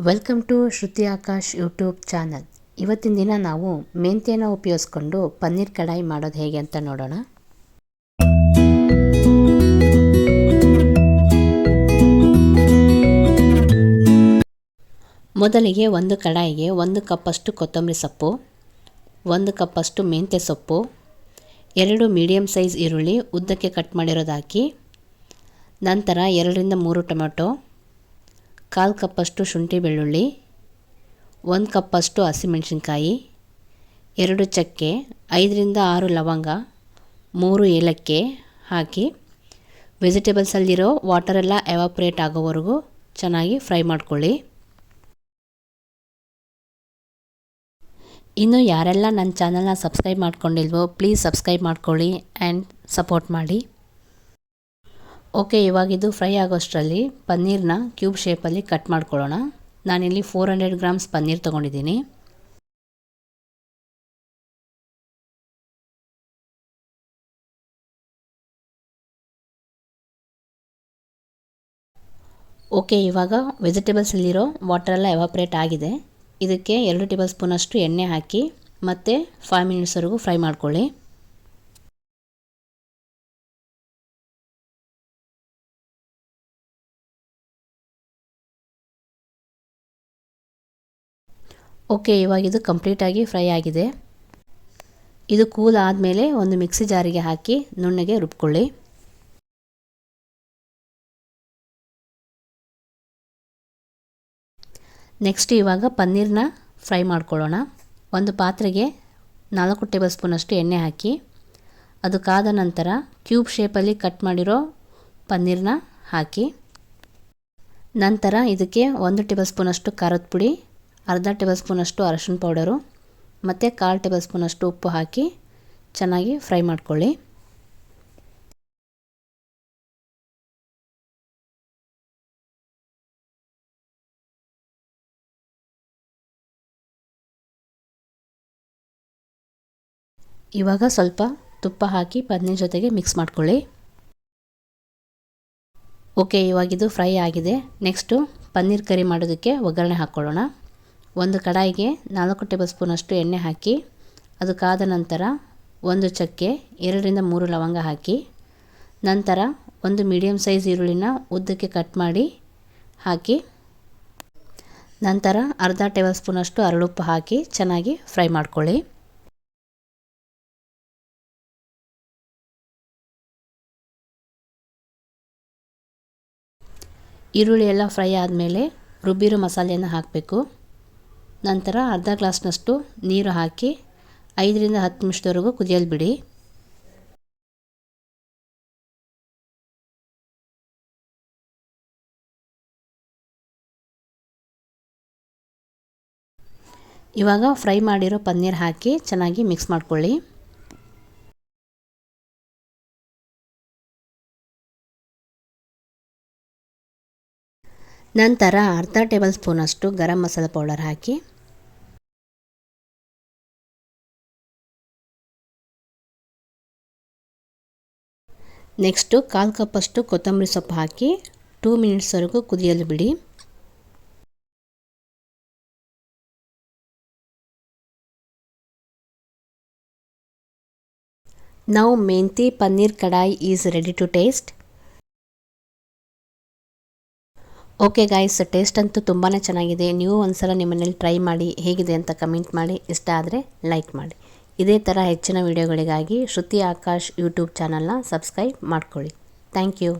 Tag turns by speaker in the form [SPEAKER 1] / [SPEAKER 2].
[SPEAKER 1] Welcome to Shruti Akash YouTube channel. ಇವತ್ತಿನ ದಿನ ನಾವು ಮೆಂತ್ಯನ ಉಪಯೋಗಿಸ್ಕೊಂಡು ಪನ್ನೀರ್ ಕಡಾಯಿ ಮಾಡೋದು ಹೇಗೆ ಅಂತ ನೋಡೋಣ. ಮೊದಲಿಗೆ ಒಂದು ಕಡಾಯಿಗೆ 1 ಕಪ್ಪಷ್ಟು ಕೊತ್ತಂಬರಿ ಸೊಪ್ಪು, 1 ಕಪ್ಪಷ್ಟು ಮೆಂತ್ಯ ಸೊಪ್ಪು, 2 ಮೀಡಿಯಮ್ ಸೈಜ್ ಈರುಳ್ಳಿ ಉದ್ದಕ್ಕೆ ಕಟ್ ಮಾಡಿರೋದು ಹಾಕಿ, ನಂತರ 2ರಿಂದ 3 ಟೊಮೆಟೊ, 1/4 ಕಪ್ಪಷ್ಟು ಶುಂಠಿ ಬೆಳ್ಳುಳ್ಳಿ, 1 ಕಪ್ಪಷ್ಟು ಹಸಿಮೆಣಸಿನ್ಕಾಯಿ, 2 ಚಕ್ಕೆ, 5ರಿಂದ 6 ಲವಂಗ, 3 ಏಲಕ್ಕಿ ಹಾಕಿ ವೆಜಿಟೇಬಲ್ಸಲ್ಲಿರೋ ವಾಟರೆಲ್ಲ ಎವಾಪ್ರೇಟ್ ಆಗೋವರೆಗೂ ಚೆನ್ನಾಗಿ ಫ್ರೈ ಮಾಡ್ಕೊಳ್ಳಿ. ಇನ್ನು ಯಾರೆಲ್ಲ ನನ್ನ ಚಾನಲ್ನ ಸಬ್ಸ್ಕ್ರೈಬ್ ಮಾಡ್ಕೊಂಡಿಲ್ವೋ ಪ್ಲೀಸ್ ಸಬ್ಸ್ಕ್ರೈಬ್ ಮಾಡ್ಕೊಳ್ಳಿ ಆ್ಯಂಡ್ ಸಪೋರ್ಟ್ ಮಾಡಿ. ಓಕೆ, ಇವಾಗಿದು ಫ್ರೈ ಆಗೋಷ್ಟರಲ್ಲಿ ಪನ್ನೀರ್ನ ಕ್ಯೂಬ್ ಶೇಪಲ್ಲಿ ಕಟ್ ಮಾಡ್ಕೊಳ್ಳೋಣ. ನಾನಿಲ್ಲಿ 400 ಗ್ರಾಮ್ಸ್ ಪನ್ನೀರ್ ತೊಗೊಂಡಿದ್ದೀನಿ. ಓಕೆ, ಇವಾಗ ವೆಜಿಟೇಬಲ್ಸಲ್ಲಿರೋ ವಾಟರೆಲ್ಲ ಎವಾಪ್ರೇಟ್ ಆಗಿದೆ. ಇದಕ್ಕೆ 2 ಟೇಬಲ್ ಸ್ಪೂನಷ್ಟು ಎಣ್ಣೆ ಹಾಕಿ ಮತ್ತು 5 ಮಿನಿಟ್ಸ್ವರೆಗೂ ಫ್ರೈ ಮಾಡ್ಕೊಳ್ಳಿ. ಓಕೆ, ಇವಾಗ ಇದು ಕಂಪ್ಲೀಟಾಗಿ ಫ್ರೈ ಆಗಿದೆ. ಇದು ಕೂಲ್ ಆದಮೇಲೆ ಒಂದು ಮಿಕ್ಸಿ ಜಾರಿಗೆ ಹಾಕಿ ನುಣ್ಣಗೆ ರುಬ್ಕೊಳ್ಳಿ. ನೆಕ್ಸ್ಟ್ ಇವಾಗ ಪನ್ನೀರ್ನ ಫ್ರೈ ಮಾಡ್ಕೊಳ್ಳೋಣ. ಒಂದು ಪಾತ್ರೆಗೆ 4 ಟೇಬಲ್ ಸ್ಪೂನಷ್ಟು ಎಣ್ಣೆ ಹಾಕಿ, ಅದು ಕಾದ ನಂತರ ಕ್ಯೂಬ್ ಶೇಪಲ್ಲಿ ಕಟ್ ಮಾಡಿರೋ ಪನ್ನೀರ್ನ ಹಾಕಿ, ನಂತರ ಇದಕ್ಕೆ 1 ಟೇಬಲ್ ಸ್ಪೂನಷ್ಟು ಖಾರದ ಪುಡಿ, ಅರ್ಧ ಟೇಬಲ್ ಸ್ಪೂನಷ್ಟು ಅರಶಿನ ಪೌಡರು ಮತ್ತು 1/4 ಟೇಬಲ್ ಸ್ಪೂನಷ್ಟು ಉಪ್ಪು ಹಾಕಿ ಚೆನ್ನಾಗಿ ಫ್ರೈ ಮಾಡ್ಕೊಳ್ಳಿ. ಇವಾಗ ಸ್ವಲ್ಪ ತುಪ್ಪ ಹಾಕಿ ಪನ್ನೀರ್ ಜೊತೆಗೆ ಮಿಕ್ಸ್ ಮಾಡ್ಕೊಳ್ಳಿ. ಓಕೆ, ಇವಾಗಿದು ಫ್ರೈ ಆಗಿದೆ. ನೆಕ್ಸ್ಟು ಪನ್ನೀರ್ ಕರಿ ಮಾಡೋದಕ್ಕೆ ಒಗ್ಗರಣೆ ಹಾಕ್ಕೊಳ್ಳೋಣ. ಒಂದು ಕಡಾಯಿಗೆ 4 ಟೇಬಲ್ ಸ್ಪೂನಷ್ಟು ಎಣ್ಣೆ ಹಾಕಿ, ಅದು ಕಾದ ನಂತರ 1 ಚಕ್ಕೆ, 2ರಿಂದ 3 ಲವಂಗ ಹಾಕಿ, ನಂತರ 1 ಮೀಡಿಯಮ್ ಸೈಜ್ ಈರುಳ್ಳಿನ ಉದ್ದಕ್ಕೆ ಕಟ್ ಮಾಡಿ ಹಾಕಿ, ನಂತರ ಅರ್ಧ ಟೇಬಲ್ ಸ್ಪೂನಷ್ಟು ಹರಳುಪ್ಪು ಹಾಕಿ ಚೆನ್ನಾಗಿ ಫ್ರೈ ಮಾಡ್ಕೊಳ್ಳಿ. ಈರುಳ್ಳಿ ಎಲ್ಲ ಫ್ರೈ ಆದಮೇಲೆ ರುಬ್ಬಿರೋ ಮಸಾಲೆಯನ್ನು ಹಾಕಬೇಕು. ನಂತರ ಅರ್ಧ ಗ್ಲಾಸ್ನಷ್ಟು ನೀರು ಹಾಕಿ 5ರಿಂದ 10 ನಿಮಿಷದವರೆಗೂ ಕುದಿಯಲು ಬಿಡಿ. ಇವಾಗ ಫ್ರೈ ಮಾಡಿರೋ ಪನ್ನೀರ್ ಹಾಕಿ ಚೆನ್ನಾಗಿ ಮಿಕ್ಸ್ ಮಾಡ್ಕೊಳ್ಳಿ. ನಂತರ ಅರ್ಧ ಟೇಬಲ್ ಸ್ಪೂನಷ್ಟು ಗರಂ ಮಸಾಲ ಪೌಡರ್ ಹಾಕಿ, ನೆಕ್ಸ್ಟು 1/4 ಕಪ್ಪಷ್ಟು ಕೊತ್ತಂಬರಿ ಸೊಪ್ಪು ಹಾಕಿ 2 ಮಿನಿಟ್ಸ್ವರೆಗೂ ಕುದಿಯಲು ಬಿಡಿ. Now methi paneer kadai is ready to taste. Okay guys, taste ಅಂತೂ ತುಂಬಾ ಚೆನ್ನಾಗಿದೆ. ನೀವು ಒಂದ್ಸಲ ನಿಮ್ಮ ಮನೇಲಿ ಟ್ರೈ ಮಾಡಿ ಹೇಗಿದೆ ಅಂತ ಕಮೆಂಟ್ ಮಾಡಿ. ಇಷ್ಟ ಆದರೆ ಲೈಕ್ ಮಾಡಿ. ಇದೇ ಥರ ಹೆಚ್ಚಿನ ವಿಡಿಯೋಗಳಿಗಾಗಿ ಶ್ರುತಿ ಆಕಾಶ್ ಯೂಟ್ಯೂಬ್ ಚಾನಲ್ನ ಸಬ್ಸ್ಕ್ರೈಬ್ ಮಾಡ್ಕೊಳ್ಳಿ. Thank you.